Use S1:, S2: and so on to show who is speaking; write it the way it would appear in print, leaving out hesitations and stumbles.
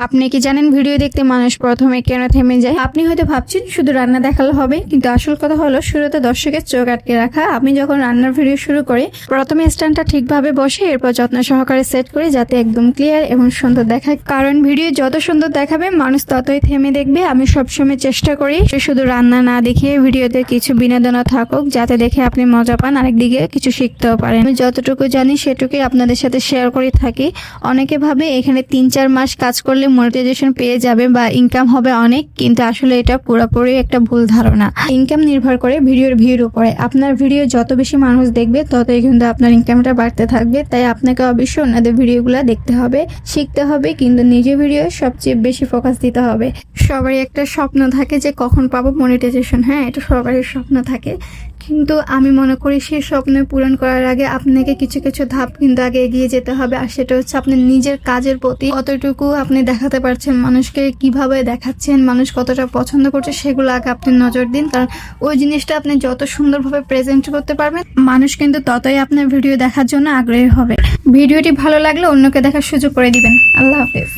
S1: আপনি কি জানেন ভিডিও দেখতে মানুষ প্রথমে কেন থেমে যায়? আপনি হয়তো ভাবছেন শুধু রান্না দেখালে হবে, কিন্তু আসল কথা হলো শুরুতে দর্শকের চোখ আটকে রাখা। আমি যখন রান্নার ভিডিও শুরু করি, প্রথমে স্ট্যান্ডটা ঠিকভাবে বসে এরপর যত্ন সহকারে সেট করি যাতে একদম ক্লিয়ার এবং সুন্দর দেখায়। কারণ ভিডিও যত সুন্দর দেখাবে মানুষ ততই থেমে দেখবে। আমি সবসময় চেষ্টা করি শুধু রান্না না দেখিয়ে ভিডিওতে কিছু বিনোদনও থাকুক, যাতে দেখে আপনি মজা পান, আরেকদিকে কিছু শিখতেও পারেন। আমি যতটুকু জানি সেটুকুই আপনাদের সাথে শেয়ার করে থাকি। অনেকে ভাবে এখানে 3-4 মাস কাজ করলে মনিটাইজেশন পেয়ে যাবে বা ইনকাম হবে অনেক, কিন্তু আসলে এটা পুরোপুরি একটা ভুল ধারণা। ইনকাম নির্ভর করে ভিডিওর ভিউর উপরে। আপনার ভিডিও যত বেশি মানুষ দেখবে ততই কিন্তু আপনার ইনকামটা বাড়তে থাকবে। তাই আপনাকে অবশ্যই ওনাদের ভিডিওগুলো দেখতে হবে, শিখতে হবে, কিন্তু নিজের ভিডিও সবচেয়ে বেশি ফোকাস দিতে হবে। সবারই একটা স্বপ্ন থাকে যে কখন পাবো মনিটাইজেশন। হ্যাঁ, এটা সবারই স্বপ্ন থাকে, কিন্তু আমি মনে করি সেই স্বপ্ন পূরণ করার আগে আপনাকে কিছু কিছু ধাপ কিন্তু আগে এগিয়ে যেতে হবে। আর সেটা হচ্ছে আপনি নিজের কাজের প্রতি কতটুকু আপনি দেখাতে পারছেন, মানুষকে কিভাবে দেখাচ্ছেন, মানুষ কতটা পছন্দ করছে, সেগুলো আগে আপনি নজর দিন। কারণ ওই জিনিসটা আপনি যত সুন্দরভাবে প্রেজেন্ট করতে পারবেন, মানুষ কিন্তু ততই আপনার ভিডিও দেখার জন্য আগ্রহী হবে। ভিডিওটি ভালো লাগলে অন্যকে দেখার সুযোগ করে দিবেন। আল্লাহ হাফেজ।